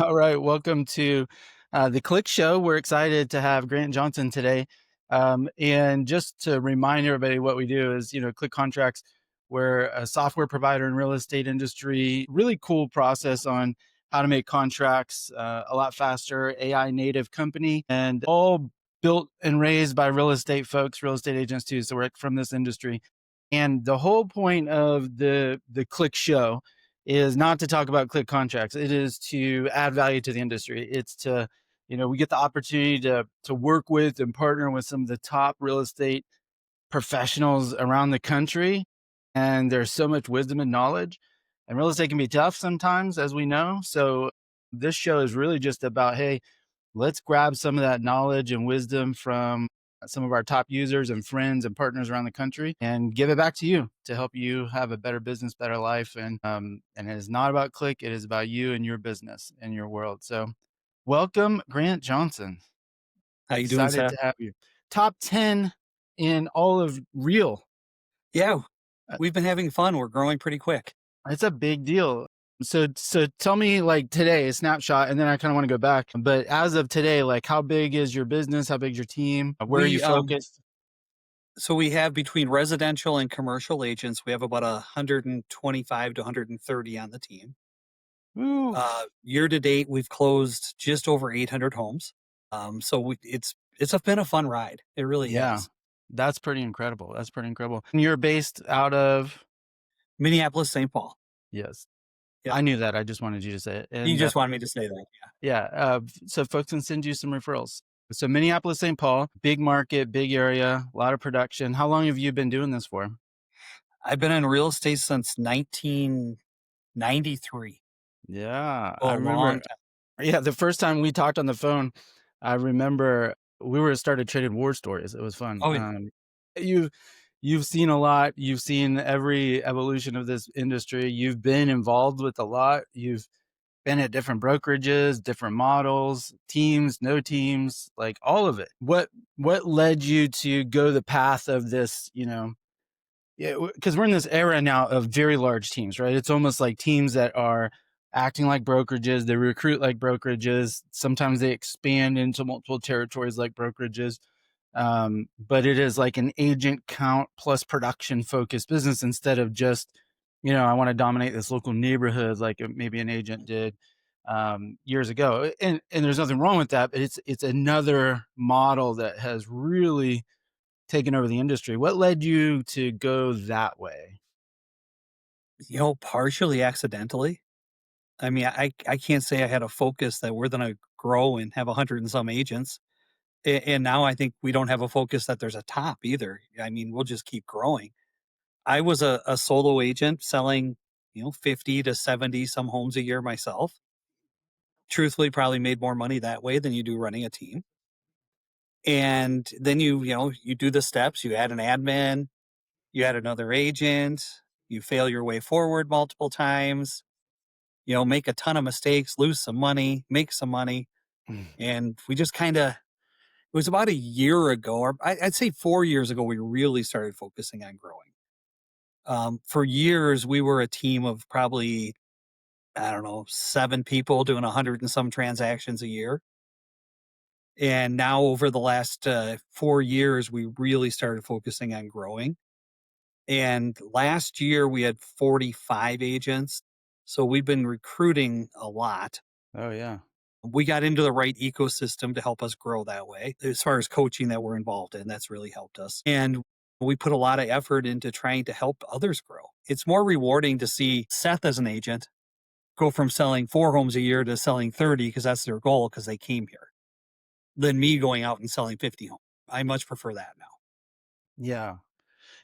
All right, welcome to the Click Show. We're excited to have Grant Johnson today. And just to remind everybody, what we do is, Click Contracts. We're a software provider in real estate industry. Really cool process on how to make contracts a lot faster. AI native company, and all built and raised by real estate folks, real estate agents too. So we're from this industry. And the whole point of the Click Show is not to talk about click contracts. It is to add value to the industry. It's to, we get the opportunity to work with and partner with some of the top real estate professionals around the country. And there's so much wisdom and knowledge. And real estate can be tough sometimes, as we know. So this show is really just about, hey, let's grab some of that knowledge and wisdom from some of our top users and friends and partners around the country and give it back to you to help you have a better business, better life. And it is not about click. It is about you and your business and your world. So welcome, Grant Johnson. How you doing, Excited Seth? to have you. Top 10 in all of real. Yeah, Uh, we've been having fun. We're growing pretty quick. It's a big deal. So tell me, like, today, a snapshot, and then I kind of want to go back. But as of today, like, how big is your business? How big is your team? Where are you We focused? so we have between residential and commercial agents, we have about 125 to 130 on the team. Ooh. Year to date, we've closed just over 800 homes. It's been a fun ride. It really Yeah, has. that's pretty incredible. That's pretty incredible. And you're based out of? Minneapolis, St. Paul. Yes, Yep. I knew that. I just wanted you to say it. You And just wanted me to say that. Yeah. yeah, so folks can send you some referrals. So Minneapolis, St. Paul, big market, big area, a lot of production. How long have you been doing this for? I've been in real estate since 1993. Yeah, A I long remember. time. Yeah, the first time we talked on the phone, I remember we were started trading war stories. It was fun. Oh, yeah. You you've seen a lot. You've seen every evolution of this industry. You've been involved with a lot. You've been at different brokerages, different models, teams, no teams, like all of it. What led you to go the path of this, yeah, because we're in this era now of very large teams, right? It's almost like teams that are acting like brokerages. They recruit like brokerages. Sometimes they expand into multiple territories like brokerages. But it is like an agent count plus production focused business instead of just, I want to dominate this local neighborhood like maybe an agent did years ago. And there's nothing wrong with that, but it's another model that has really taken over the industry. What led you to go that way? Partially accidentally. I mean, I can't say I had a focus that we're gonna grow and have 100 and some agents, and now I think we don't have a focus that there's a top either. I mean, we'll just keep growing. I was a solo agent selling, 50 to 70 some homes a year myself. Truthfully, probably made more money that way than you do running a team. And then you do the steps, you add an admin, you add another agent, you fail your way forward multiple times, make a ton of mistakes, lose some money, make some money. Mm. And we just kind of, it was about a year ago, or I'd say 4 years ago, we really started focusing on growing. For years, we were a team of probably, I don't know, 7 people doing 100 and some transactions a year. And now, over the last 4 years, we really started focusing on growing. And last year, we had 45 agents. So we've been recruiting a lot. Oh yeah. We got into the right ecosystem to help us grow that way. As far as coaching that we're involved in, that's really helped us. And we put a lot of effort into trying to help others grow. It's more rewarding to see Seth as an agent go from selling 4 homes a year to selling 30 because that's their goal because they came here than me going out and selling 50 homes. I much prefer that now. Yeah.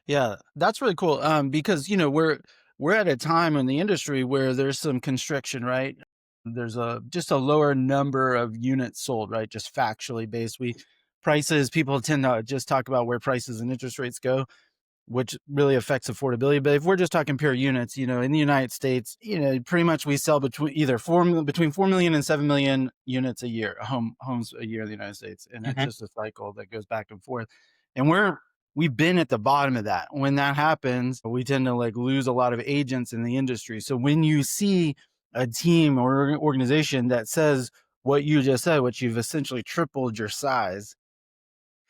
Yeah, that's really cool. Because we're at a time in the industry where there's some constriction, right? There's just a lower number of units sold, right? Just factually based. Prices, people tend to just talk about where prices and interest rates go, which really affects affordability. But if we're just talking pure units, in the United States, pretty much we sell between 4 million and 7 million units a year, homes a year in the United States. And that's Mhm. just a cycle that goes back and forth. And we've been at the bottom of that. When that happens, we tend to like lose a lot of agents in the industry. So when you see a team or organization that says what you just said, which you've essentially tripled your size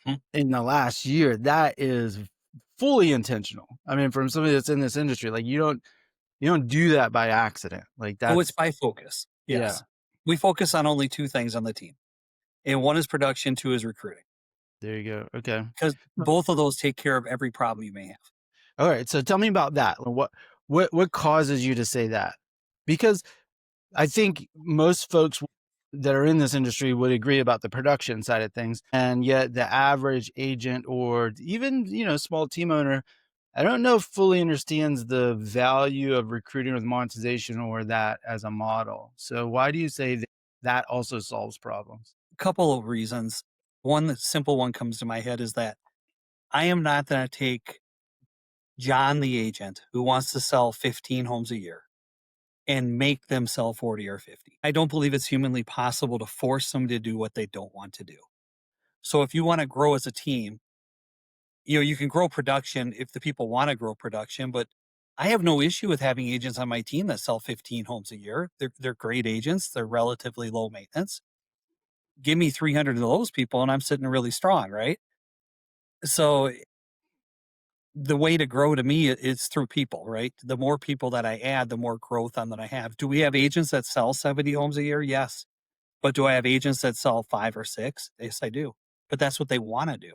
Hmm. in the last year, that is fully intentional. I mean, from somebody that's in this industry, like you don't do that by accident. Like Oh, it's that's by focus. yeah. Yes. We focus on only 2 things on the team, and one is production, 2 is recruiting, There you go. Okay. because both of those take care of every problem you may have. All right. So tell me about that. What causes you to say that? Because I think most folks that are in this industry would agree about the production side of things, and yet the average agent or even small team owner, I don't know if fully understands the value of recruiting with monetization or that as a model. So why do you say that that also solves problems? Couple of reasons. One simple one comes to my head is that I am not gonna take John the agent who wants to sell 15 homes a year and make them sell 40 or 50. I don't believe it's humanly possible to force somebody to do what they don't want to do. So if you wanna grow as a team, you can grow production if the people wanna grow production, but I have no issue with having agents on my team that sell 15 homes a year. They're great agents, they're relatively low maintenance. Give me 300 of those people and I'm sitting really strong, right? So the way to grow to me is through people, right? The more people that I add, the more growth on that I have. Do we have agents that sell 70 homes a year? Yes. But do I have agents that sell 5 or 6? Yes, I do. But that's what they want to do.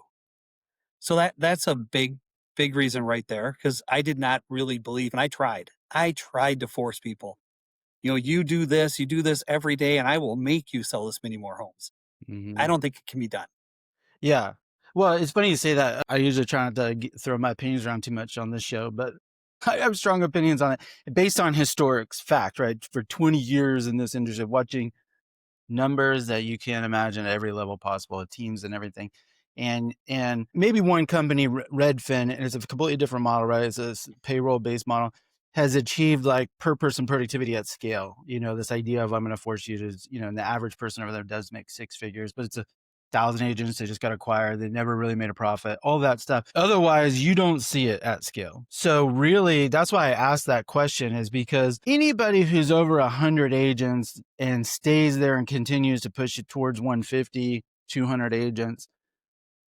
So that's a big reason right there because I did not really believe and I tried. I tried to force people. You do this every day and I will make you sell this many more homes. I Mhm. don't think it can be done. Yeah. Well, it's funny you say that. I usually try not to throw my opinions around too much on this show, but I have strong opinions on it based on historics, fact, right? For 20 years in this industry, watching numbers that you can't imagine at every level possible, teams and everything. And maybe one company, Redfin, and it's a completely different model, right? It's a payroll based model, has achieved like per person productivity at scale. This idea of I'm going to force you to, and the average person over there does make six figures, but it's 1,000 agents they just got acquired. They never really made a profit, all that stuff. Otherwise, you don't see it at scale. So really, that's why I asked that question, is because anybody who's over 100 agents and stays there and continues to push it towards 150, 200 agents,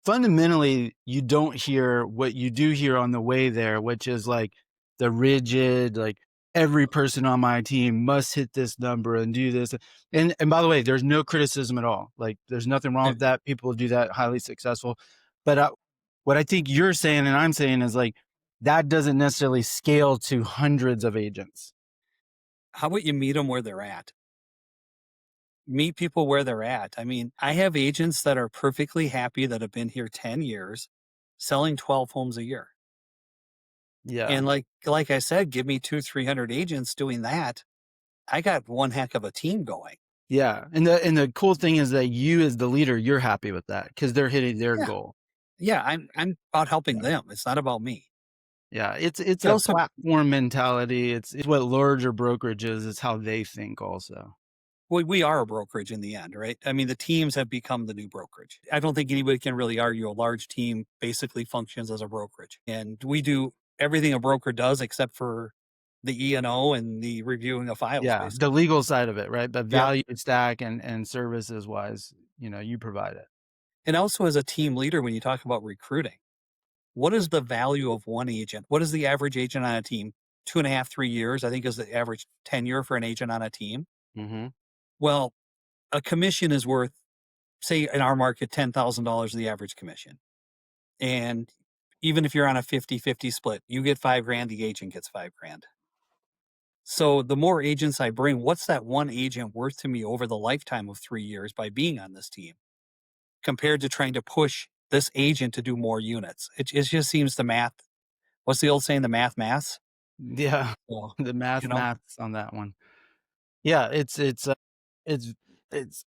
fundamentally, you don't hear what you do hear on the way there, which is like the rigid, like every person on my team must hit this number and do this. And by the way, there's no criticism at all. Like there's nothing wrong Eh, with that. People do that, highly successful. But what I think you're saying and I'm saying is like that doesn't necessarily scale to hundreds of agents. How about you meet them where they're at? Meet people where they're at. I mean, I have agents that are perfectly happy that have been here 10 years selling 12 homes a year. Yeah. And like I said, give me 2, 300 agents doing that. I got one heck of a team going. Yeah. And the cool thing is that you as the leader, you're happy with that because they're hitting their Yeah. goal. Yeah, I'm about helping Yeah. them. It's not about me. Yeah, it's It a also platform mentality. It's what larger brokerages is how they think also. we are a brokerage in the end, right? I mean, the teams have become the new brokerage. I don't think anybody can really argue a large team basically functions as a brokerage. And we do everything a broker does except for the E&O and the reviewing of files, Yeah, the basically. legal side of it, right? But Yep. value stack and services wise, you provide it. And also as a team leader, when you talk about recruiting, what is the value of one agent? What is the average agent on a team? 2.5, 3 years, I think is the average tenure for an agent on a team. Mhm. Well, a commission is worth, say in our market, $10,000 the average commission. And even if you're on a 50-50 split, you get 5 grand, the agent gets 5 grand. So the more agents I bring, what's that one agent worth to me over the lifetime of 3 years by being on this team compared to trying to push this agent to do more units? It just seems the math. What's the old saying? The maths. Yeah, Well, the you know, maths on that one. Yeah, it's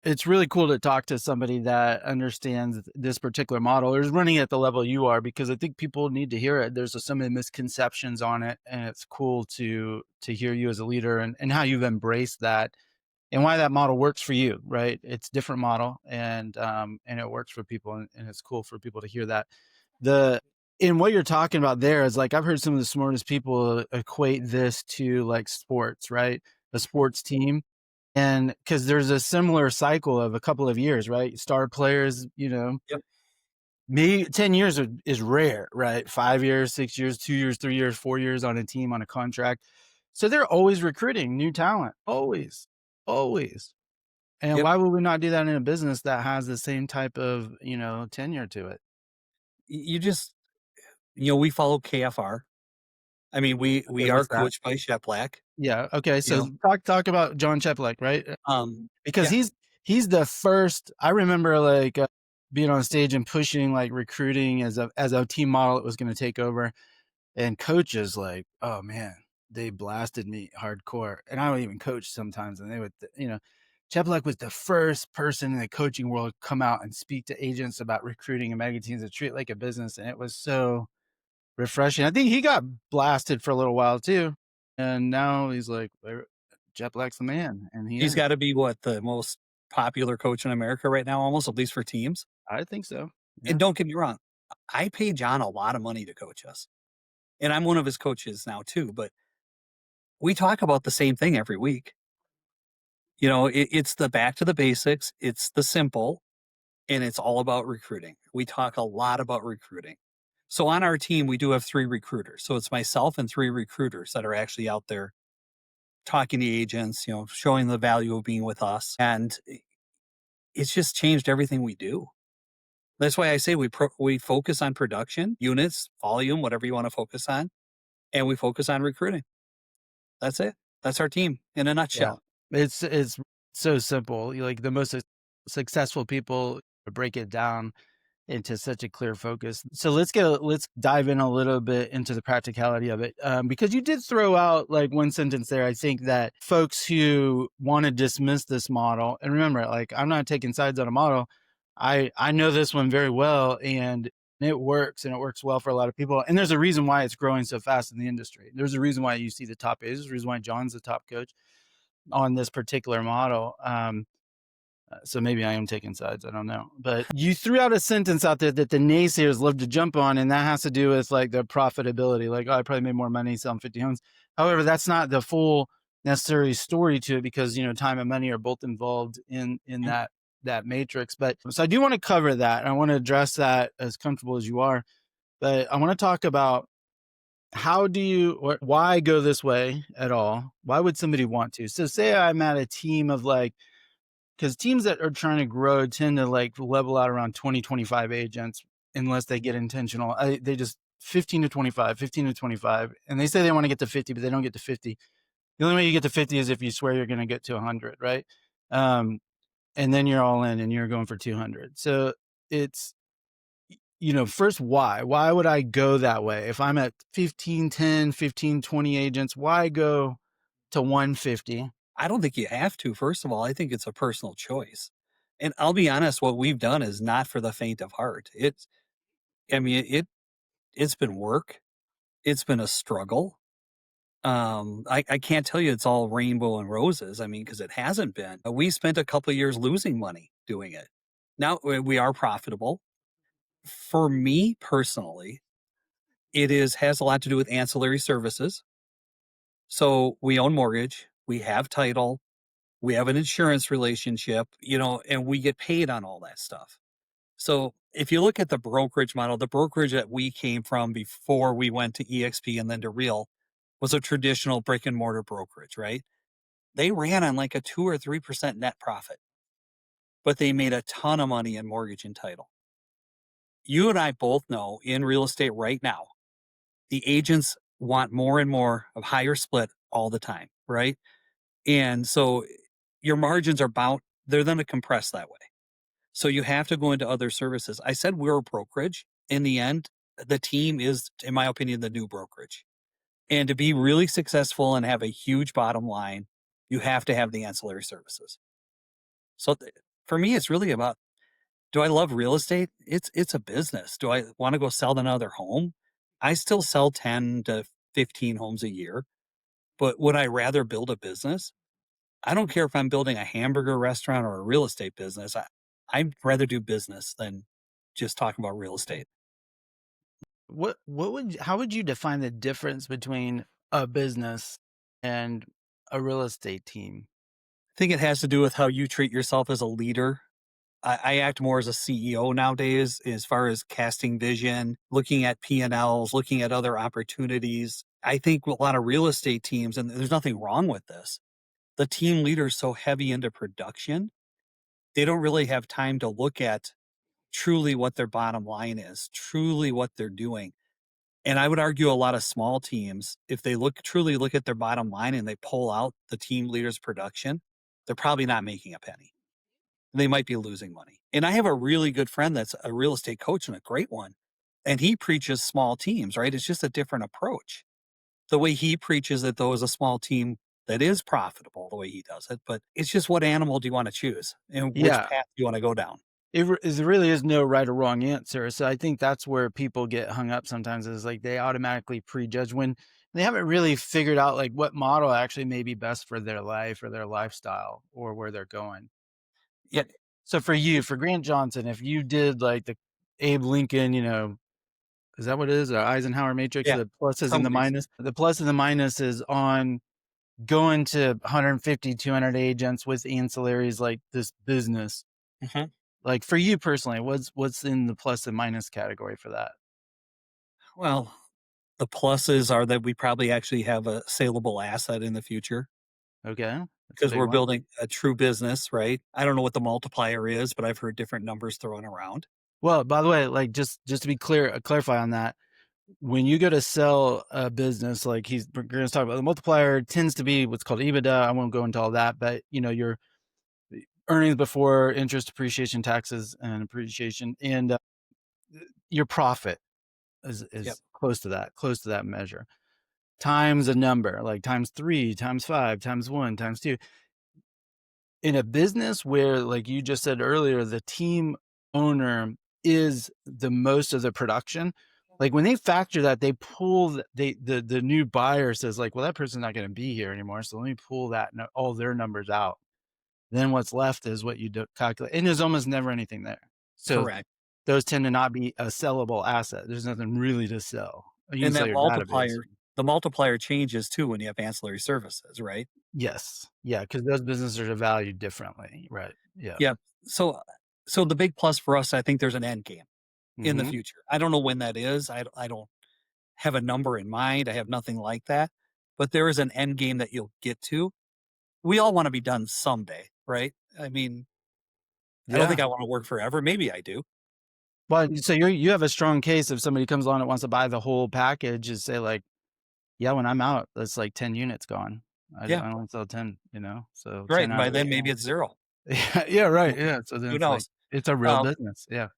it's really cool to talk to somebody that understands this particular model or is running at the level you are, because I think people need to hear it. There's so many misconceptions on it, and it's cool to hear you as a leader and how you've embraced that and why that model works for you, right? It's a different model, and it works for people, and it's cool for people to hear that. The In what you're talking about there is like I've heard some of the smartest people equate this to like sports, right? a sports team. And because there's a similar cycle of a couple of years, right? Star players, Yep. me 10 years is rare, right? 5 years, 6 years, 2 years, 3 years, 4 years on a team on a contract. So they're always recruiting new talent, always, always. And Yep. why would we not do that in a business that has the same type of, tenure to it? You just, we follow KFR. I mean, Okay, we are what's that? coached by Shep Black, Yeah. Okay. you So know. talk about John Cheplack, right? Because Yeah. he's the first. I remember like being on stage and pushing like recruiting as a team model that was going to take over, and coaches like, oh man, they blasted me hardcore, and I don't even coach sometimes, and they would, Cheplack was the first person in the coaching world to come out and speak to agents about recruiting and magazines and treat it like a business, and it was so refreshing. I think he got blasted for a little while too, and now he's like, Jet Black's the man, and he He's is. gotta be what, the most popular coach in America right now, almost, at least for teams. I think so. And Yeah. don't get me wrong, I pay John a lot of money to coach us, and I'm one of his coaches now too, but we talk about the same thing every week. It's the back to the basics, it's the simple, and it's all about recruiting. We talk a lot about recruiting. So on our team, we do have 3 recruiters. So it's myself and 3 recruiters that are actually out there talking to agents, showing the value of being with us, and it's just changed everything we do. That's why I say we focus on production, units, volume, whatever you wanna focus on, and we focus on recruiting. That's it. That's our team in a Yeah. nutshell. It's so simple. You like the most successful people break it down into such a clear focus. So let's dive in a little bit into the practicality of it, because you did throw out like one sentence there. I think that folks who want to dismiss this model, and remember, like I'm not taking sides on a model. I know this one very well, and it works, and it works well for a lot of people. And there's a reason why it's growing so fast in the industry. There's a reason why you see the top agents. There's a reason why John's the top coach on this particular model. So maybe I am taking sides. I don't know. But you threw out a sentence out there that the naysayers love to jump on, and that has to do with like the profitability. Like, oh, I probably made more money selling 50 homes. However, that's not the full necessary story to it, because time and money are both involved in Yep. that matrix. But so I do want to cover that. I want to address that as comfortable as you are. But I want to talk about how do you, or why go this way at all? Why would somebody want to? So say I'm at a team of like, because teams that are trying to grow tend to like level out around 20, 25 agents unless they get intentional. They just 15 to 25, 15 to 25. And they say they want to get to 50, but they don't get to 50. The only way you get to 50 is if you swear you're going to get to 100, right? Um, and then you're all in and you're going for 200. So it's, first, why? Why would I go that way? If I'm at 15, 10, 15, 20 agents, why go to 150? I don't think you have to, first of all. I think it's a personal choice. And I'll be honest, what we've done is not for the faint of heart. I mean, it's been work. It's been a struggle. I can't tell you it's all rainbow and roses. I mean, because it hasn't been. We spent a couple of years losing money doing it. Now we are profitable. For me personally, has a lot to do with ancillary services. So we own mortgage, we have title, we have an insurance relationship, and we get paid on all that stuff. So if you look at the brokerage model, the brokerage that we came from before we went to EXP and then to Real was a traditional brick and mortar brokerage, right? They ran on like a 2 or 3% net profit, but they made a ton of money in mortgage and title. You and I both know in real estate right now, the agents want more and more of higher split all the time, right? And so your margins are bound, they're going to compress that way. So you have to go into other services. I said we're a brokerage. In the end, the team is, in my opinion, the new brokerage. And to be really successful and have a huge bottom line, you have to have the ancillary services. So for me, it's really about, do I love real estate? It's a business. Do I want to go sell another home? I still sell 10 to 15 homes a year, but would I rather build a business? I don't care if I'm building a hamburger restaurant or a real estate business. I'd rather do business than just talk about real estate. How would you define the difference between a business and a real estate team? I think it has to do with how you treat yourself as a leader. I act more as a CEO nowadays as far as casting vision, looking at P&Ls, looking at other opportunities. I think a lot of real estate teams, and there's nothing wrong with this, the team leader's so heavy into production, they don't really have time to look at truly what their bottom line is, truly what they're doing. And I would argue a lot of small teams, if they truly look at their bottom line and they pull out the team leader's production, they're probably not making a penny. They might be losing money. And I have a really good friend that's a real estate coach and a great one. And he preaches small teams, right? It's just a different approach. The way he preaches it, though, is a small team that is profitable the way he does it. But it's just what animal do you want to choose and which Yeah. path do you want to go down? There really is no right or wrong answer. So I think that's where people get hung up sometimes is like they automatically prejudge when they haven't really figured out like what model actually may be best for their life or their lifestyle or where they're going. Yeah. So for you, for Grant Johnson, if you did like the Abe Lincoln, is that what it is? Eisenhower matrix, Yeah. the pluses and Some the ways. minus. The plus and the minus is on going to 150, 200 agents with ancillaries like this business. Mhm. Like for you personally, what's in the plus and minus category for that? Well, the pluses are that we probably actually have a saleable asset in the future Okay, that's a because big we're one. building a true business, right? I don't know what the multiplier is, but I've heard different numbers thrown around. Well, by the way, like just to be clear, clarify on that. When you go to sell a business, like we're going to talk about the multiplier tends to be what's called EBITDA. I won't go into all that, but your earnings before interest, depreciation, taxes, and appreciation, and your profit Yep. is close to that measure. Times a number, like times 3, times 5, times 1, times 2. In a business where, like you just said earlier, the team owner is the most of the production, like when they factor that, they pull the new buyer says like, well, that person's not going to be here anymore. So let me pull all their numbers out. Then what's left is what you calculate. And there's almost never anything there. So Correct. those tend to not be a sellable asset. There's nothing really to sell. You can And sell that your database. multiplier changes too when you have ancillary services, right? Yes. Yeah. Because those businesses are valued differently. Right. Yeah. Yeah. So so the big plus for us, I think there's an end game in the Hmm. future. I don't know when that is. I don't have a number in mind. I have nothing like that. But there is an end game that you'll get to. We all want to be done someday, right? I mean, I don't Yeah. think I want to work forever. Maybe I do. Well, so you have a strong case if somebody comes along that wants to buy the whole package and say like, yeah, when I'm out, that's like 10 units gone. Yeah. I only sell 10, so Right. 10 And out by of it. then maybe it's zero. Yeah, yeah, right. Yeah. So then Who it's like, knows? it's a real Um, business. Yeah.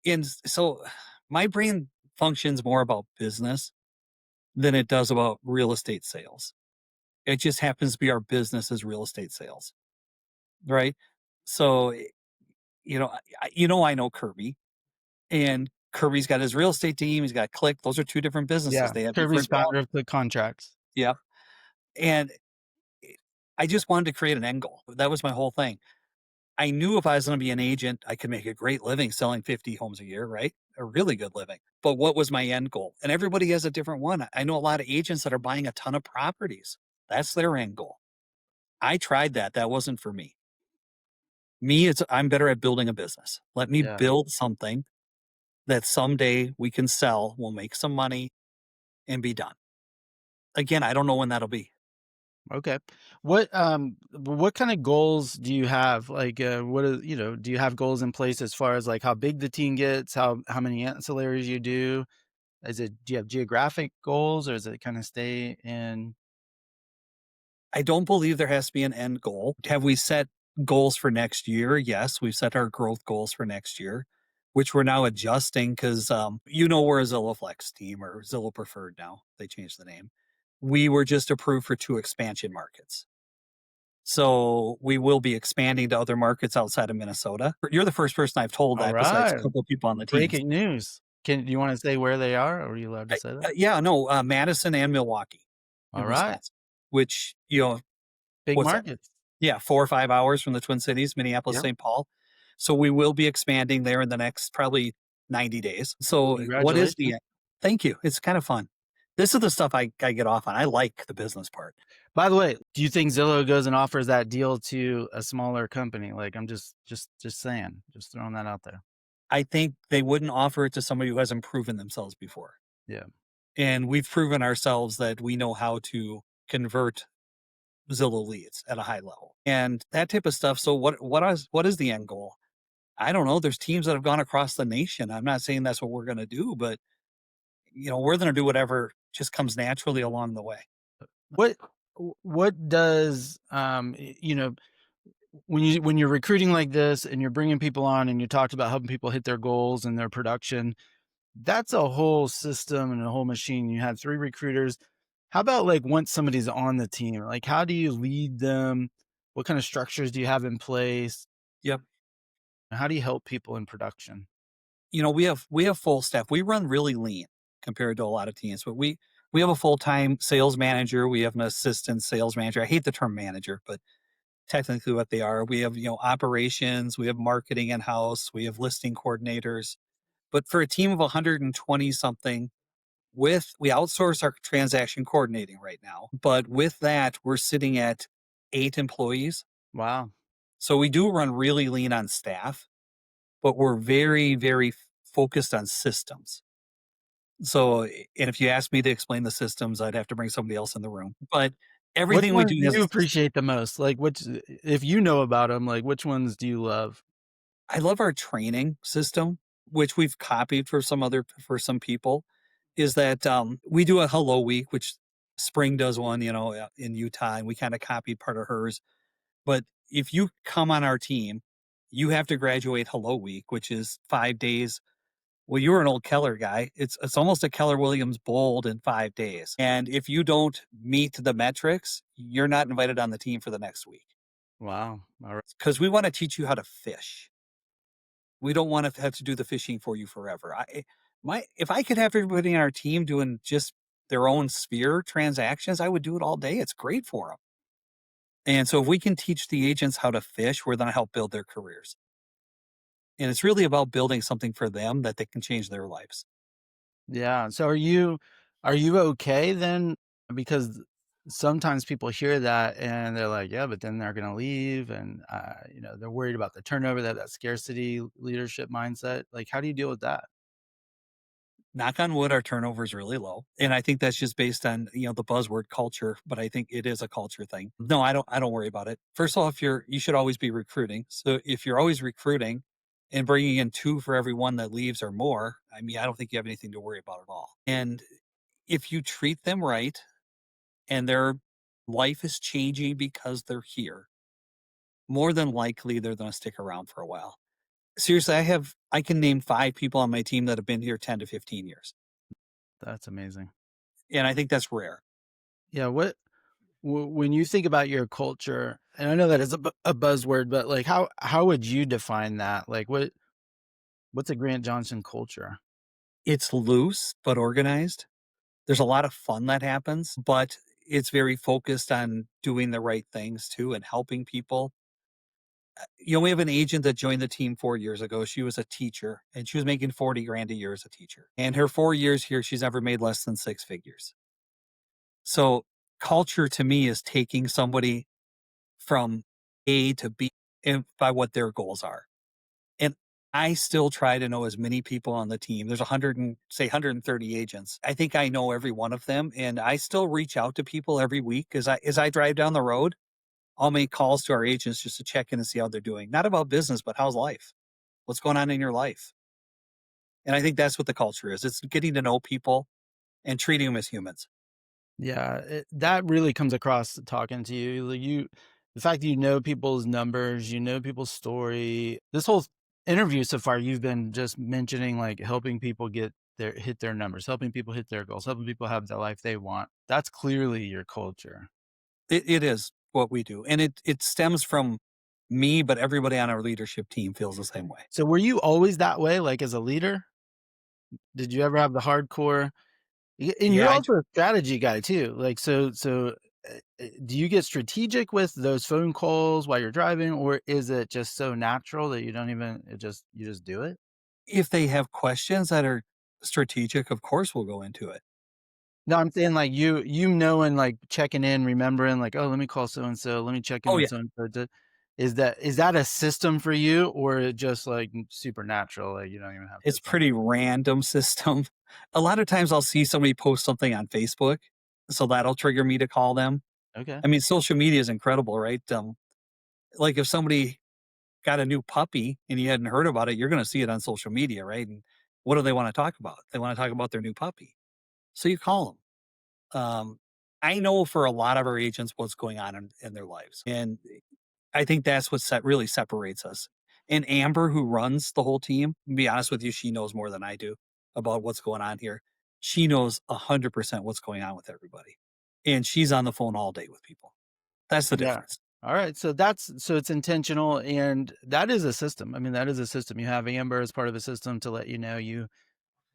and so my brain functions more about business than it does about real estate sales. It just happens to be our business is real estate sales, right? So, I know Kirby, and Kirby's got his real estate team. He's got Click. Those are two different businesses. Yeah. They have Kirby's different founder of Click Contracts. yeah. And I just wanted to create an end goal. That was my whole thing. I knew if I was going to be an agent, I could make a great living selling 50 homes a year, right? A really good living. But what was my end goal? And everybody has a different one. I know a lot of agents that are buying a ton of properties. That's their end goal. I tried that. That wasn't for me. I'm better at building a business. Let me Yeah. build something that someday we can sell, we'll make some money and be done. Again, I don't know when that'll be. Okay. What kind of goals do you have? Like, do you have goals in place as far as like how big the team gets, how many ancillaries you do? Do you have geographic goals or is it kind of stay in? I don't believe there has to be an end goal. Have we set goals for next year? Yes, we've set our growth goals for next year, which we're now adjusting because we're a Zillow Flex team or Zillow Preferred now. They changed the name. We were just approved for 2 expansion markets. So we will be expanding to other markets outside of Minnesota. You're the first person I've told All that besides a right. couple of people on the team. Breaking news. Do you want to say where they are? Or are you allowed to say that? Yeah, no, Madison and Milwaukee All in right. Wisconsin, which, Big what's that? markets. Yeah, 4 or 5 hours from the Twin Cities, Minneapolis, Yeah. St. Paul. So we will be expanding there in the next probably 90 days. So what is the Congratulations. Thank you. It's kind of fun. This is the stuff I get off on. I like the business part. By the way, do you think Zillow goes and offers that deal to a smaller company? Like, I'm just saying, just throwing that out there. I think they wouldn't offer it to somebody who hasn't proven themselves before. Yeah. And we've proven ourselves that we know how to convert Zillow leads at a high level and that type of stuff. So what is the end goal? I don't know. There's teams that have gone across the nation. I'm not saying that's what we're going to do, but we're going to do whatever just comes naturally along the way. What what does when you're recruiting like this and you're bringing people on and you talked about helping people hit their goals and their production, that's a whole system and a whole machine. You had 3 recruiters. How about, like, once somebody's on the team? Like, how do you lead them? What kind of structures do you have in place? Yep. How do you help people in production? We have full staff. We run really lean compared to a lot of teams, but we have a full-time sales manager. We have an assistant sales manager. I hate the term manager, but technically what they are. We have, operations, we have marketing in-house, we have listing coordinators. But for a team of 120 something, we outsource our transaction coordinating right now. But with that, we're sitting at 8 employees. Wow. So we do run really lean on staff, but we're very, very focused on systems. So, and if you ask me to explain the systems, I'd have to bring somebody else in the room. But Which everything we ones do do has you a system. appreciate the most? Like, which if you know about them, like, which ones do you love? I love our training system, which we've copied for some people, is that, we do a hello week, which Spring does one, in Utah, and we kinda copied part of hers. But if you come on our team, you have to graduate hello week, which is 5 days. Well, you're an old Keller guy. It's almost a Keller Williams Bold in 5 days. And if you don't meet the metrics, you're not invited on the team for the next week Wow. All right. because we wanna teach you how to fish. We don't wanna have to do the fishing for you forever. My if I could have everybody on our team doing just their own sphere transactions, I would do it all day. It's great for them. And so if we can teach the agents how to fish, we're gonna help build their careers. And it's really about building something for them that they can change their lives. Yeah. So are you okay then? Because sometimes people hear that and they're like, yeah, but then they're going to leave and they're worried about the turnover, that scarcity leadership mindset. Like, how do you deal with that? Knock on wood, our turnover is really low. And I think that's just based on, the buzzword culture, but I think it is a culture thing. No, I don't worry about it. First of all, you should always be recruiting. So if you're always recruiting and bringing in 2 for every 1 that leaves or more, I mean, I don't think you have anything to worry about at all. And if you treat them right and their life is changing because they're here, more than likely they're going to stick around for a while. Seriously, I can name 5 people on my team that have been here 10 to 15 years. That's amazing. And I think that's rare. Yeah. When you think about your culture, and I know that is a buzzword, but like, how would you define that? Like, what's a Grant Johnson culture? It's loose but organized. There's a lot of fun that happens, but it's very focused on doing the right things too and helping people. We have an agent that joined the team 4 years ago. She was a teacher and she was making 40 grand a year as a teacher. And her 4 years here, she's never made less than 6 figures. So culture to me is taking somebody from A to B and by what their goals are. And I still try to know as many people on the team. There's 100 and say 130 agents. I think I know every one of them, and I still reach out to people every week as I drive down the road. I'll make calls to our agents just to check in and see how they're doing. Not about business, but how's life? What's going on in your life? And I think that's what the culture is. It's getting to know people and treating them as humans. Yeah, that really comes across talking to you. Like, the fact that you know people's numbers, you know people's story. This whole interview so far, you've been just mentioning like helping people hit their numbers, helping people hit their goals, helping people have the life they want. That's clearly your culture. It is what we do, and it stems from me, but everybody on our leadership team feels the same way. So were you always that way, like as a leader? Did you ever have the hardcore? And you're Yeah, I also a strategy guy too. Like, do you get strategic with those phone calls while you're driving, or is it just so natural that you don't even you just do it? if they have questions that are strategic, of course we'll go into it. No, I'm saying like you knowing, like checking in, remembering like, "Oh, let me call so and so, let me check in Oh, with yeah. so and so." Is that a system for you or it just like supernatural, like you don't even have to It's think? pretty random system. A lot of times I'll see somebody post something on Facebook, so that'll trigger me to call them. Okay. I mean, social media is incredible, right? Like if somebody got a new puppy and you hadn't heard about it, you're gonna see it on social media, right? And what do they wanna talk about? They wanna talk about their new puppy. So you call them. I know for a lot of our agents what's going on in their lives. And I think that's what really separates us. And Amber, who runs the whole team, to be honest with you, she knows more than I do about what's going on here. She knows 100% what's going on with everybody. And she's on the phone all day with people. That's the Yeah. difference. All right. So it's intentional and that is a system. I mean, that is a system. You have Amber as part of a system to let you know you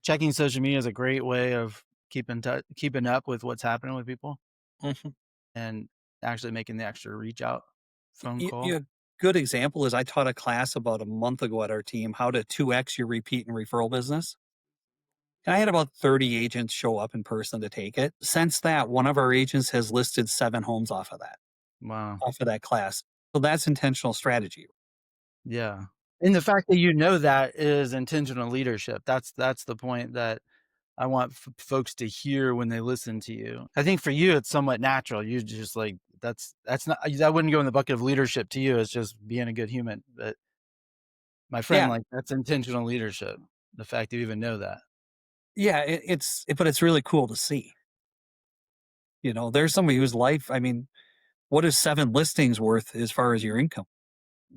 checking social media is a great way of keeping up with what's happening with people Mhm. and actually making the extra reach out phone call. A good example is I taught a class about a month ago at our team how to 2x your repeat and referral business. And I had about 30 agents show up in person to take it. Since that, one of our agents has listed 7 homes Wow. off of that class. So that's intentional strategy. Yeah. And the fact that you know that is intentional leadership. That's the point that I want folks to hear when they listen to you. I think for you, it's somewhat natural. You just like that's not that wouldn't go in the bucket of leadership to you. It's just being a good human. But my friend, Yeah, like that's intentional leadership. The fact that you even know that. yeah, but it's really cool to see. There's somebody whose life, I mean, what is 7 listings worth as far as your income?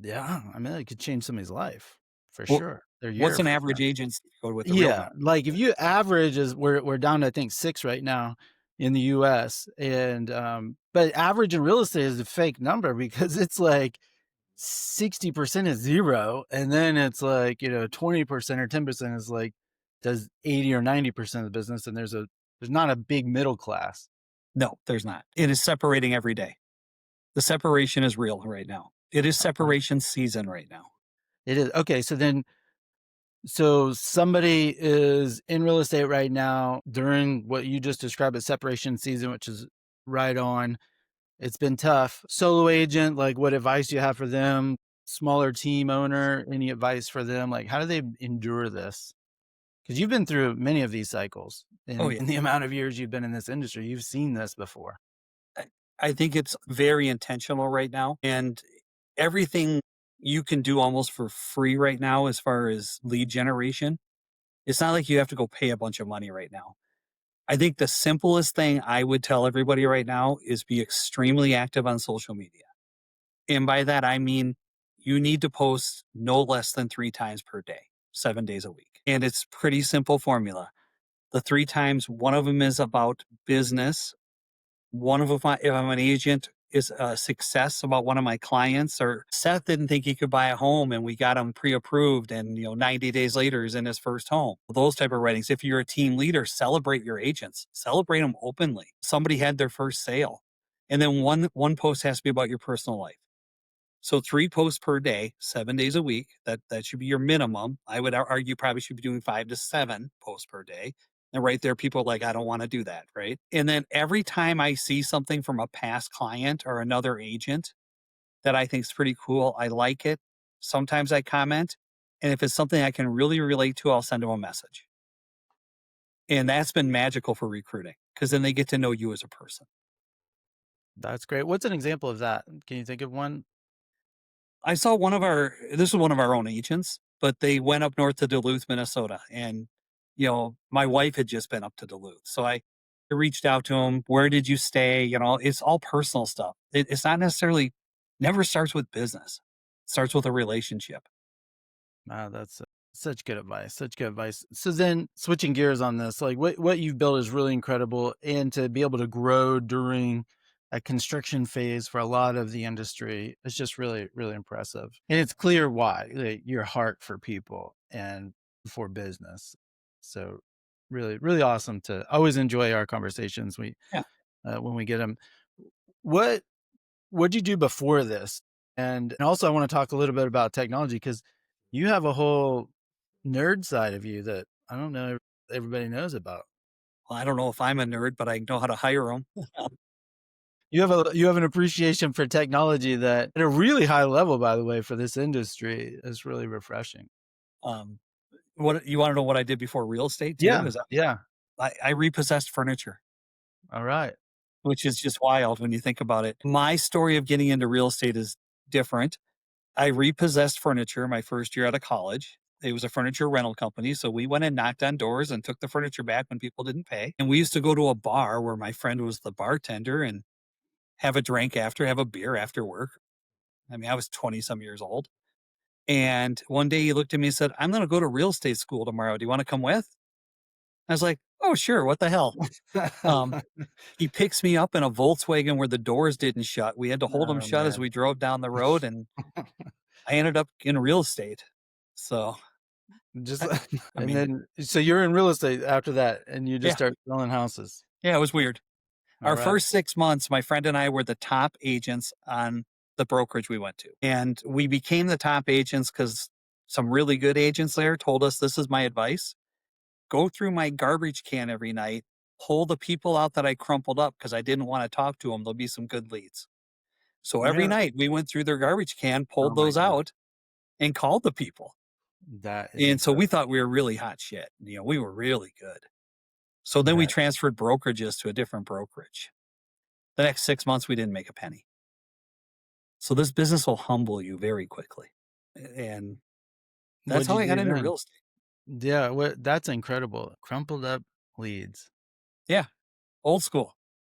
Yeah, I mean, it could change somebody's life for What sure. Their what's year an for average sure. agent go with the real Yeah, number? like if you average is we're down to I think 6 right now in the US and but average in real estate is a fake number because it's like 60% is 0 and then it's like, 20% or 10% is like does 80 or 90% of the business and there's not a big middle class. No, there's not. It is separating every day. The separation is real right now. It is Okay. separation season right now. It is. Okay, so somebody is in real estate right now during what you just described as separation season, which is right on. It's been tough. Solo agent, like what advice do you have for them? Smaller team owner, any advice for them? Like how do they endure this? Because you've been through many of these cycles Oh, in yeah. the amount of years you've been in this industry. You've seen this before. I I think it's very intentional right now, and everything you can do almost for free right now as far as lead generation. It's not like you have to go pay a bunch of money right now. I think the simplest thing I would tell everybody right now is be extremely active on social media. And by that, I mean you need to post no less than 3 times per day, 7 days a week. And it's pretty simple formula. The 3 times, one of them is about business. One of them, if I'm an agent, is a success about one of my clients, or Seth didn't think he could buy a home and we got him pre-approved and 90 days later he's in his first home. Those type of writings. If you're a team leader, celebrate your agents. Celebrate them openly. Somebody had their first sale. And then one post has to be about your personal life. So 3 posts per day, 7 days a week. That should be your minimum. I would argue probably should be doing 5 to 7 posts per day. And right there, people are like, I don't want to do that, right? And then every time I see something from a past client or another agent that I think is pretty cool, I like it. Sometimes I comment. And if it's something I can really relate to, I'll send them a message. And that's been magical for recruiting because then they get to know you as a person. That's great. What's an example of that? Can you think of one? I saw this was one of our own agents, but they went up north to Duluth, Minnesota. And, my wife had just been up to Duluth. So I reached out to him. Where did you stay? It's all personal stuff. It's not necessarily, never starts with business, it starts with a relationship. Wow, that's such good advice. Such good advice. So then, switching gears on this, like what you've built is really incredible, and to be able to grow during a construction phase for a lot of the industry is just really, really impressive. And it's clear why like, your heart for people and for business. So, really, really awesome to always enjoy our conversations. Yeah. When we get them. What What'd you do before this? And also I wanna talk a little bit about technology because you have a whole nerd side of you that I don't know everybody knows about. Well, I don't know if I'm a nerd, but I know how to hire them. You have an appreciation for technology that at a really high level, by the way, for this industry. Is really refreshing. Um, what you want to know what I did before real estate too? Yeah, Is yeah. I repossessed furniture, Alright. which is just wild when you think about it. My story of getting into real estate is different. I repossessed furniture my first year out of college. It was a furniture rental company. So we went and knocked on doors and took the furniture back when people didn't pay. And we used to go to a bar where my friend was the bartender and have a drink after, have a beer after work. I mean, I was 20 some years old. And one day he looked at me and said, I'm going to go to real estate school tomorrow. Do you want to come with? I was like, oh, sure. What the hell? Um, he picks me up in a Volkswagen where the doors didn't shut. We had to hold them Oh, shut as man. we drove down the road, and I ended up in real estate. So, Just I, I and mean, then so you're in real estate after that, and you just yeah, start selling houses. yeah, it was weird. Our Alright. first 6 months, my friend and I were the top agents on the brokerage we went to. And we became the top agents because some really good agents there told us this is my advice: go through my garbage can every night, pull the people out that I crumpled up because I didn't want to talk to them. There'll be some good leads. So every Yeah. night we went through their garbage can, Oh pulled my those god. out, and called the people. That is And so we incredible. thought we were really hot shit. We were really good. So then we That transferred brokerages to a different brokerage. The next 6 months, we didn't make a penny. So this business will humble you very quickly. And that's what'd how you I got do into then? real estate. Yeah, what that's incredible. Crumpled up leads. Yeah. Old school.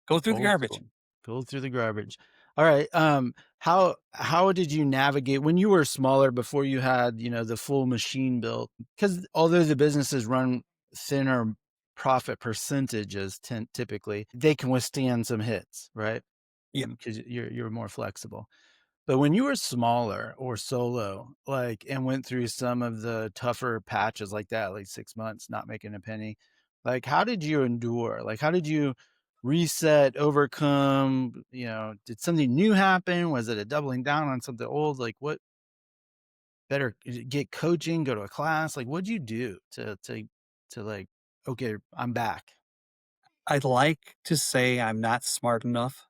Go through the Old garbage. school. Go through the garbage. Alright, how did you navigate when you were smaller before you had, the full machine built? Because although the businesses run thinner profit percentages typically, they can withstand some hits, right? Yeah. Because you're more flexible. But when you were smaller or solo, like, and went through some of the tougher patches like that, like 6 months not making a penny, like, how did you endure? Like, how did you reset, overcome? Did something new happen? Was it a doubling down on something old? Like, what better get coaching, go to a class? Like, what'd you do to like, "Okay, I'm back." I'd like to say I'm not smart enough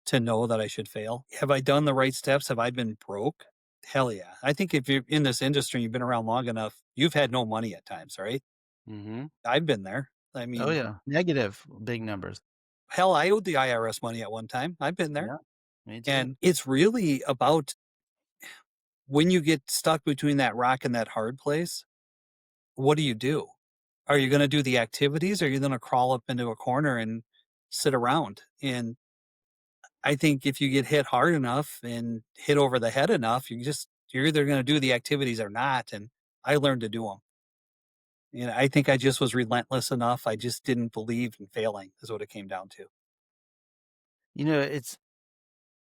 to know that I should fail. Have I done the right steps? Have I been broke? Hell yeah. I think if you're in this industry, you've been around long enough, you've had no money at times, right? Mhm. I've been there. I Oh, mean, yeah. Negative, big numbers. hell, I owed the IRS money at one time. I've been there. Yeah, me too. And it's really about when you get stuck between that rock and that hard place, what do you do? Are you going to do the activities? Or are you going to crawl up into a corner and sit around? And I think if you get hit hard enough and hit over the head enough, you're either going to do the activities or not. And I learned to do them. And I think I just was relentless enough. I just didn't believe in failing, is what it came down to. It's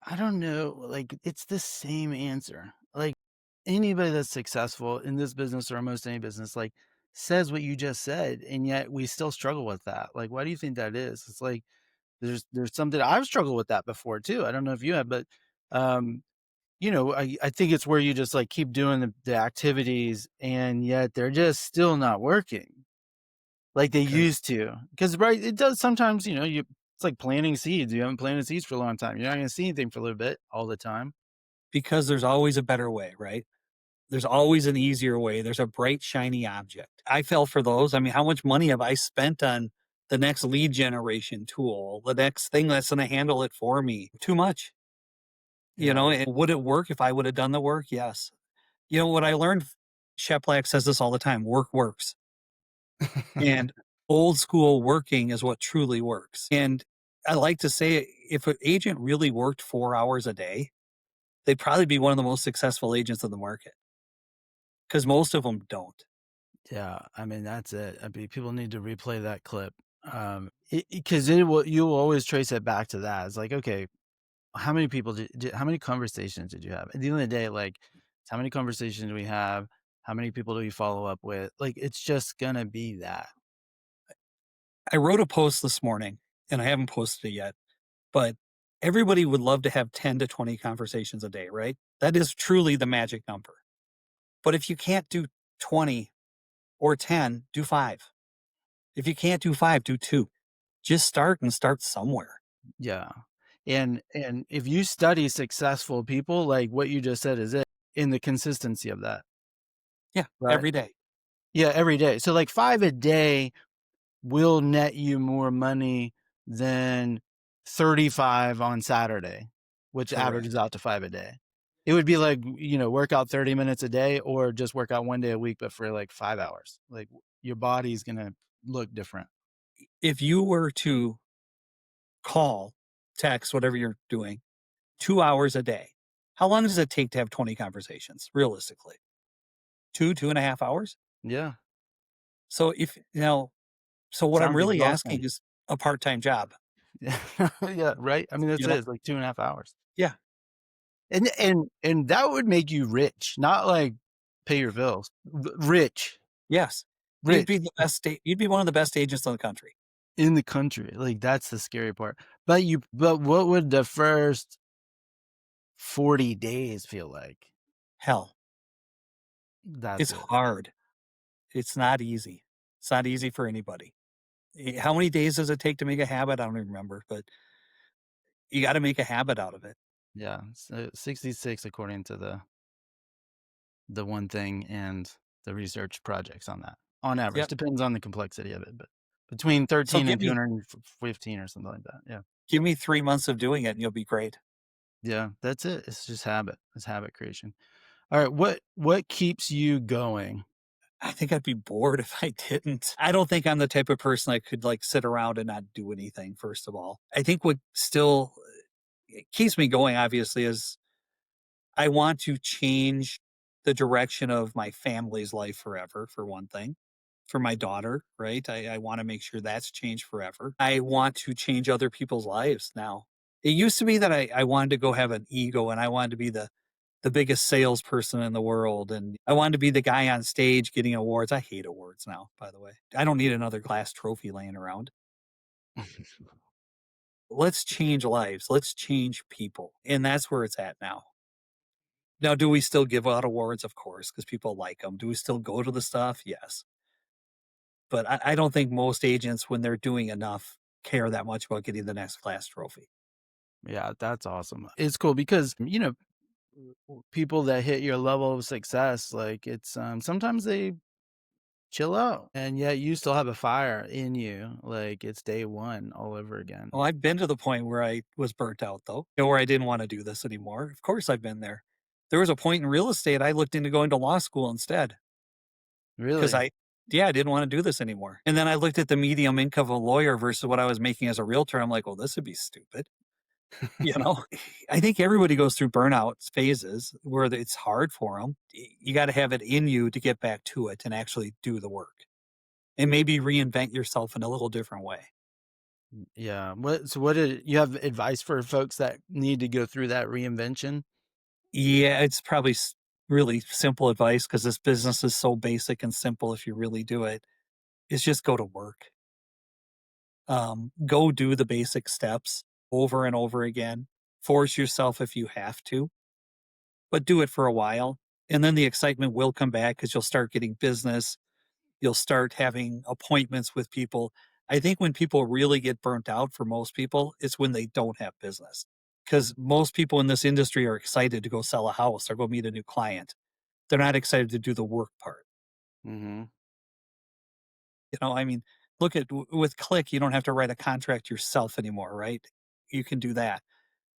I don't know, like, it's the same answer. Like, anybody that's successful in this business or almost any business, like, says what you just said, and yet we still struggle with that. Like, why do you think that is? It's like there's something I've struggled with that before too. I don't know if you have, but um, I think it's where you just like keep doing the activities and yet they're just still not working like they Okay. used to. Because right, it does sometimes, it's like planting seeds. You haven't planted seeds for a long time. You're not gonna see anything for a little bit all the time. Because there's always a better way, right? There's always an easier way. There's a bright, shiny object. I fell for those. I mean, how much money have I spent on the next lead generation tool, the next thing that's going to handle it for me? Too much. Yeah. And would it work if I would have done the work? Yes. What I learned, Sheplak says this all the time: work works. And old school working is what truly works. And I like to say if an agent really worked 4 hours a day, they'd probably be one of the most successful agents of the market because most of them don't. Yeah, I mean, that's it. I mean, people need to replay that clip. Because it will you'll always trace it back to that. It's like, okay, how many people how many conversations did you have? At the end of the day, like, it's how many conversations do we have? How many people do we follow up with? Like, it's just gonna be that. I wrote a post this morning and I haven't posted it yet, but everybody would love to have 10 to 20 conversations a day, right? That is truly the magic number. But if you can't do 20 or 10, do five. If you can't do 5, do 2. Just start and start somewhere. Yeah. And if you study successful people, like what you just said is it, in the consistency of that, Yeah, right? every day. Yeah, every day. So like 5 a day will net you more money than 35 on Saturday, which averages Correct. out to 5 a day. It would be like, work out 30 minutes a day or just work out 1 day a week, but for like 5 hours. Like your body's gonna look different. If you were to call, text, whatever you're doing, 2 hours a day, how long does it take to have 20 conversations realistically? 2, 2.5 hours? Yeah. So if now, so what I'm Sounds really exhausting. asking is a part-time job, Yeah. Yeah, right? I mean, that's you it. know? It's like 2.5 hours. Yeah. And that would make you rich, not like pay your bills. Rich, Yes. rich You'd be one of the best agents in the country. in the country. Like that's the scary part. But what would the first 40 days feel like? Hell, That's it's it. hard. It's not easy. It's not easy for anybody. How many days does it take to make a habit? I don't even remember, but you gotta make a habit out of it. Yeah. So 66 according to the one thing and the research projects on that. On average, Yep. depends on the complexity of it, but between So 13 and 215 or something like that. Yeah. give me 3 months of doing it and you'll be great. Yeah, that's it. It's just habit. It's habit creation. All right, what keeps you going? I think I'd be bored if I didn't. I don't think I'm the type of person that could like sit around and not do anything, first of all. I think what still it keeps me going, obviously, is I want to change the direction of my family's life forever, for one thing. For my daughter, right? I want to make sure that's changed forever. I want to change other people's lives now. It used to be that I wanted to go have an ego and I wanted to be the biggest salesperson in the world. And I wanted to be the guy on stage getting awards. I hate awards now, by the way. I don't need another glass trophy laying around. Let's change lives. Let's change people. And that's where it's at now. Now, do we still give out awards? Of course, because people like them. Do we still go to the stuff? Yes. But I don't think most agents, when they're doing enough, care that much about getting the next class trophy. Yeah, that's awesome. It's cool because, people that hit your level of success, like it's sometimes they chill out and yet you still have a fire in you. Like it's day one all over again. Well, I've been to the point where I was burnt out, though, where I didn't want to do this anymore. Of course, I've been there. There was a point in real estate I looked into going to law school instead because Really? yeah, I didn't want to do this anymore. And then I looked at the medium income of a lawyer versus what I was making as a realtor. I'm like, well, this would be stupid. You know, I think everybody goes through burnout phases where it's hard for them. You got to have it in you to get back to it and actually do the work and maybe reinvent yourself in a little different way. Yeah. What did you have advice for folks that need to go through that reinvention? Yeah, it's probably really simple advice because this business is so basic and simple if you really do it. Is just go to work. Go do the basic steps over and over again. Force yourself if you have to, but do it for a while. And then the excitement will come back because you'll start getting business. You'll start having appointments with people. I think when people really get burnt out for most people, it's when they don't have business. Because most people in this industry are excited to go sell a house or go meet a new client. They're not excited to do the work part. Mhm. I mean, look at with Click, you don't have to write a contract yourself anymore, right? You can do that.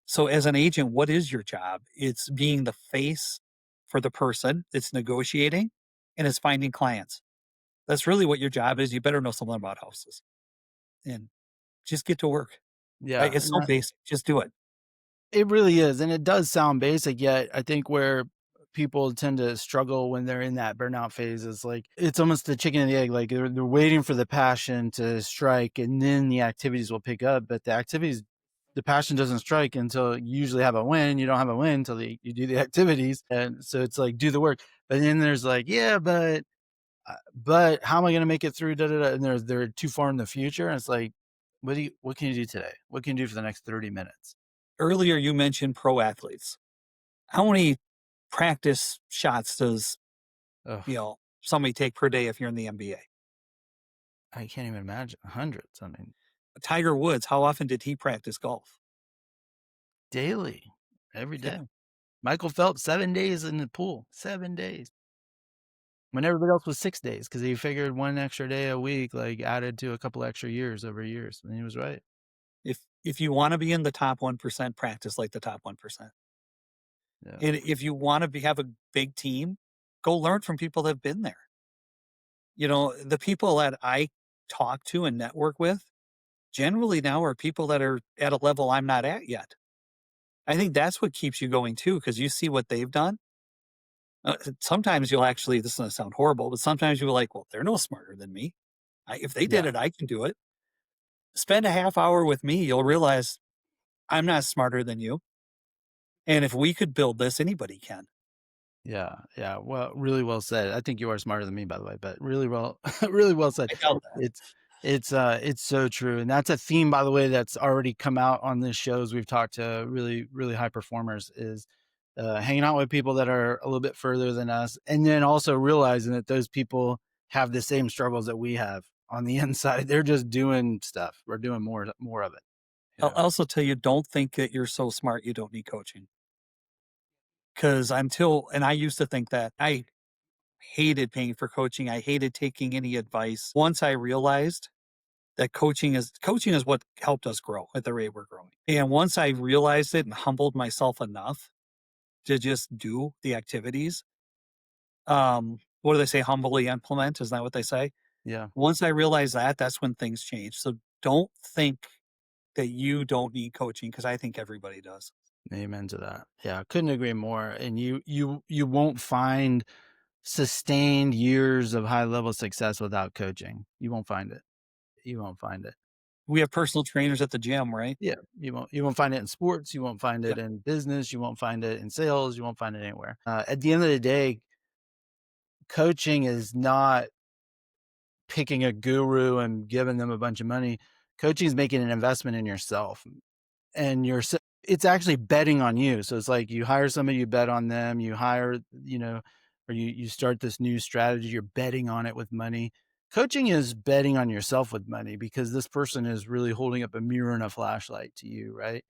So as an agent, what is your job? It's being the face for the person, it's negotiating, and it's finding clients. That's really what your job is. You better know something about houses and just get to work. Right? Yeah, It's so basic. Just do it. it really is, and it does sound basic, yet I think where people tend to struggle when they're in that burnout phase is like it's almost the chicken and the egg. Like they're waiting for the passion to strike, and then the activities will pick up. But the passion doesn't strike until you usually have a win. You don't have a win until you do the activities, and so it's like do the work. But then there's like, yeah, but how am I going to make it through? Da, da, da, and they're too far in the future. And it's like, what can you do today? What can you do for the next 30 minutes? Earlier, you mentioned pro athletes. How many practice shots does Ugh. somebody take per day if you're in the NBA? I can't even imagine hundreds. I mean, Tiger Woods, how often did he practice golf? daily, every Yeah. day. Michael Phelps, 7 days in the pool, 7 days, when everybody else was 6 days because he figured 1 extra day a week, like, added to a couple extra years over years, and he was right. If you wanna be in the top 1%, practice like the top 1%. Yeah, And if you wanna have a big team, go learn from people that have been there. You know, the people that I talk to and network with generally now are people that are at a level I'm not at yet. I think that's what keeps you going too, because you see what they've done. Sometimes you'll actually, this is gonna sound horrible, but sometimes you're like, well, they're no smarter than me. If they did yeah, it, I can do it. Spend a half hour with me, you'll realize I'm not smarter than you. And if we could build this, anybody can. yeah, yeah, well, really well said. I think you are smarter than me, by the way, but really well really well said. I doubt that. It's it's so true, and that's a theme, by the way, that's already come out on this show as we've talked to really, really high performers is, hanging out with people that are a little bit further than us, and then also realizing that those people have the same struggles that we have on the inside. They're just doing stuff. We're doing more of it, you I'll know? also tell you, don't think that you're so smart you don't need coaching. Because until, and I used to think that I hated paying for coaching. I hated taking any advice. Once I realized that coaching is what helped us grow at the rate we're growing. And once I realized it and humbled myself enough to just do the activities, what do they say? Humbly implement. Isn't that what they say? Yeah, Once I realized that, that's when things change. So don't think that you don't need coaching because I think everybody does. amen to that. Yeah, couldn't agree more, and you won't find sustained years of high level success without coaching. You won't find it. You won't find it. We have personal trainers at the gym, right? Yeah, you won't find it in sports, you won't find Yeah. it in business, you won't find it in sales, you won't find it anywhere. At the end of the day, coaching is not picking a guru and giving them a bunch of money. Coaching is making an investment in yourself and it's actually betting on you. So it's like you hire somebody, you bet on them, you hire, or you start this new strategy, you're betting on it with money. Coaching is betting on yourself with money because this person is really holding up a mirror and a flashlight to you, right?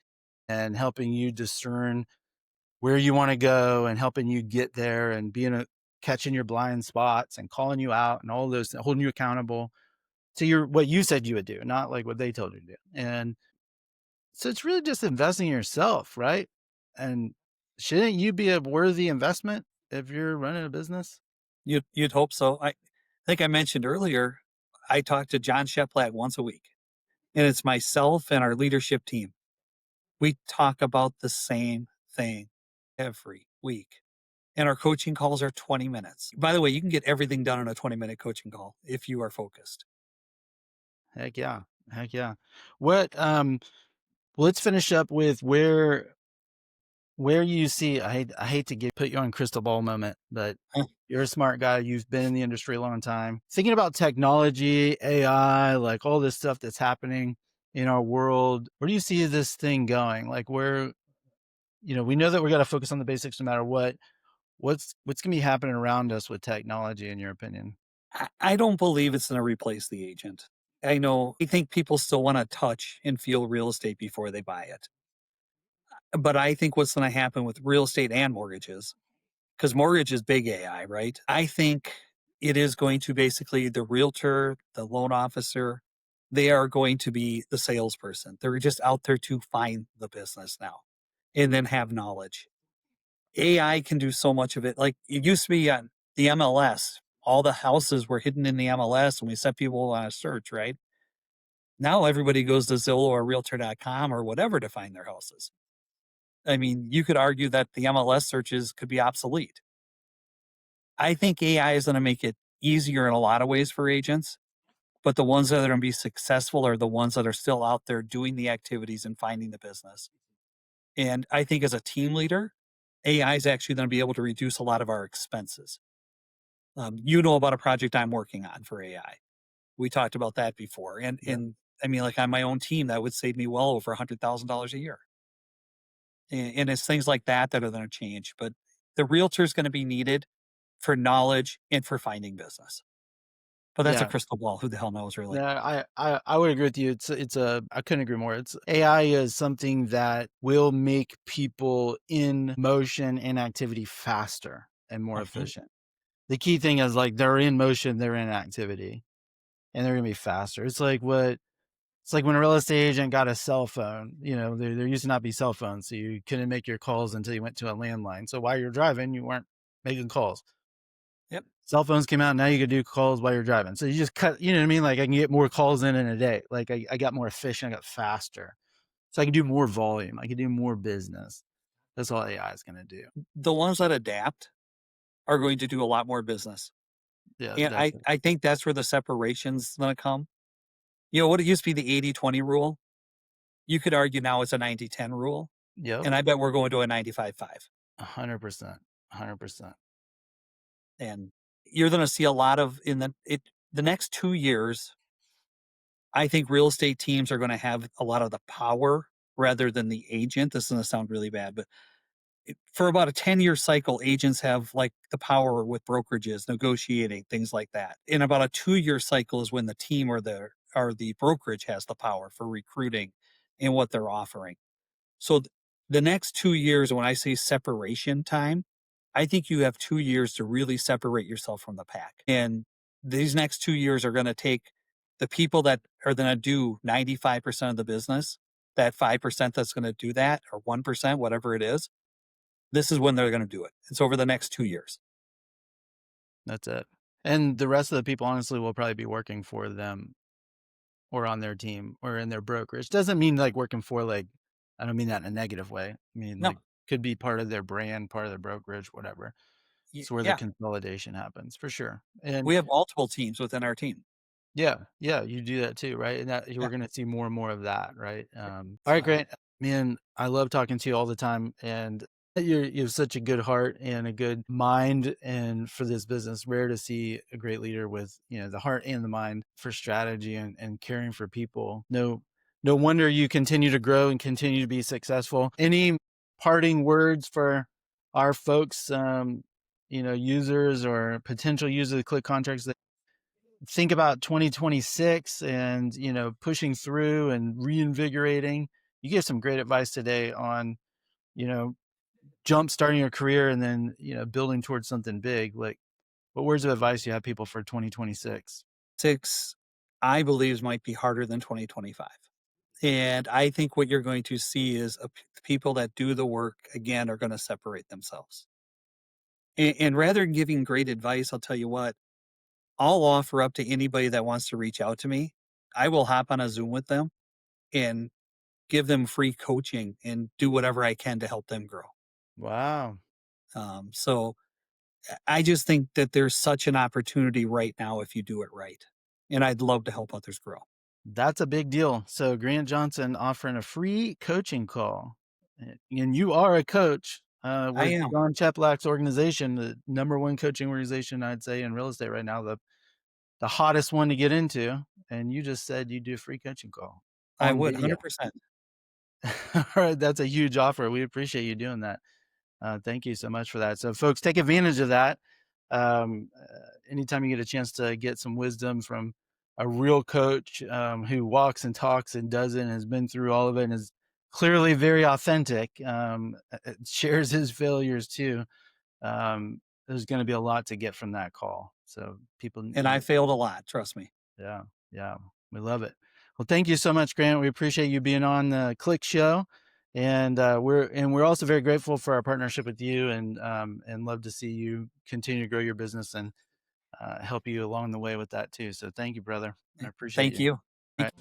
And helping you discern where you want to go and helping you get there and catching your blind spots and calling you out and all those, holding you accountable to what you said you would do, not like what they told you to do. And so it's really just investing in yourself, right? And shouldn't you be a worthy investment if you're running a business? You'd hope so. I think I mentioned earlier, I talk to John Sheplat once a week, and it's myself and our leadership team. We talk about the same thing every week. And our coaching calls are 20 minutes. By the way, you can get everything done in a 20-minute coaching call if you are focused. Heck yeah. Heck yeah. What let's finish up with where you see I hate to get put you on crystal ball moment, but Huh. you're a smart guy. You've been in the industry a long time. Thinking about technology, AI, like all this stuff that's happening in our world, where do you see this thing going? Like we know that we got to focus on the basics no matter what. What's going to be happening around us with technology, in your opinion? I don't believe it's going to replace the agent. I think people still want to touch and feel real estate before they buy it. But I think what's going to happen with real estate and mortgages, because mortgage is big AI, right? I think it is going to basically the realtor, the loan officer, they are going to be the salesperson. They're just out there to find the business now and then have knowledge. AI can do so much of it. Like it used to be on the MLS, all the houses were hidden in the MLS and we set people on a search, right? Now everybody goes to Zillow or realtor.com or whatever to find their houses. I mean, you could argue that the MLS searches could be obsolete. I think AI is going to make it easier in a lot of ways for agents, but the ones that are going to be successful are the ones that are still out there doing the activities and finding the business. And I think as a team leader, AI is actually going to be able to reduce a lot of our expenses. You know about a project I'm working on for AI. We talked about that before, Yeah. and I mean, like on my own team, that would save me well over $100,000 a year. And it's things like that that are going to change. But the realtor is going to be needed for knowledge and for finding business. But that's a Yeah. crystal ball. Who the hell knows, No, really? I would agree with you. It's a I couldn't agree more. It's AI is something that will make people in motion and activity faster and more Mhm. efficient. The key thing is like they're in motion, they're in activity, and they're gonna be faster. It's like when a real estate agent got a cell phone, there used to not be cell phones, so you couldn't make your calls until you went to a landline. So while you're driving, you weren't making calls. Yep. Cell phones came out, now you can do calls while you're driving. So you just cut, you know what I mean? Like I can get more calls in a day. Like I got more efficient, I got faster. So I can do more volume, I can do more business. That's all AI is gonna do. The ones that adapt are going to do a lot more business. Yeah, And that's I it. I think that's where the separation's gonna come. You know, what it used to be the 80-20 rule, you could argue now it's a 90-10 rule, Yep. and I bet we're going to a 95-5. 100%. 100%. And you're gonna see a lot of in the next 2 years, I think real estate teams are gonna have a lot of the power rather than the agent. This is gonna sound really bad, but for about a 10-year cycle, agents have like the power with brokerages, negotiating, things like that. In about a 2-year cycle is when the team or the brokerage has the power for recruiting and what they're offering. So the next 2 years, when I say separation time, I think you have 2 years to really separate yourself from the pack. And these next 2 years are gonna take the people that are gonna do 95% of the business, that 5% that's gonna do that, or 1%, whatever it is, this is when they're gonna do it. It's over the next 2 years. That's it. And the rest of the people honestly will probably be working for them or on their team or in their brokerage. Doesn't mean like working for like I don't mean that in a negative way. I mean No, like could be part of their brand, part of their brokerage, whatever. It's where the yeah, consolidation happens for sure. And we have multiple teams within our team. yeah, yeah, you do that too, right? And that Yeah, we're gonna see more and more of that, right? All right, so Grant. Man, I love talking to you all the time, and you have such a good heart and a good mind, and for this business, rare to see a great leader with the heart and the mind for strategy and caring for people. No wonder you continue to grow and continue to be successful. Any parting words for our folks, users or potential users of Click Contracts think about 2026 and pushing through and reinvigorating. You gave some great advice today on you know jump starting your career and then building towards something big. Like, what words of advice you have people for 2026? 6, I believe, might be harder than 2025. And I think what you're going to see is people that do the work again are going to separate themselves. And rather than giving great advice, I'll tell you what, I'll offer up to anybody that wants to reach out to me. I will hop on a Zoom with them and give them free coaching and do whatever I can to help them grow. Wow, So I just think that there's such an opportunity right now if you do it right. And I'd love to help others grow. that's a big deal. So Grant Johnson offering a free coaching call. And you are a coach I with am. John Cheplack's organization, the number one coaching organization I'd say in real estate right now, the hottest one to get into, and you just said you do a free coaching call I on would video. 100%. All right, that's a huge offer. We appreciate you doing that. Thank you so much for that. So, folks, take advantage of that. Anytime you get a chance to get some wisdom from a real coach who walks and talks and does it and has been through all of it and is clearly very authentic, shares his failures too. There's going to be a lot to get from that call. So, people And I failed a lot, trust me. yeah, yeah, we love it. Well, thank you so much, Grant. We appreciate you being on the Click Show, and we're also very grateful for our partnership with you, and love to see you continue to grow your business and help you along the way with that too. So, thank you, brother. I appreciate Thank you. you. All right.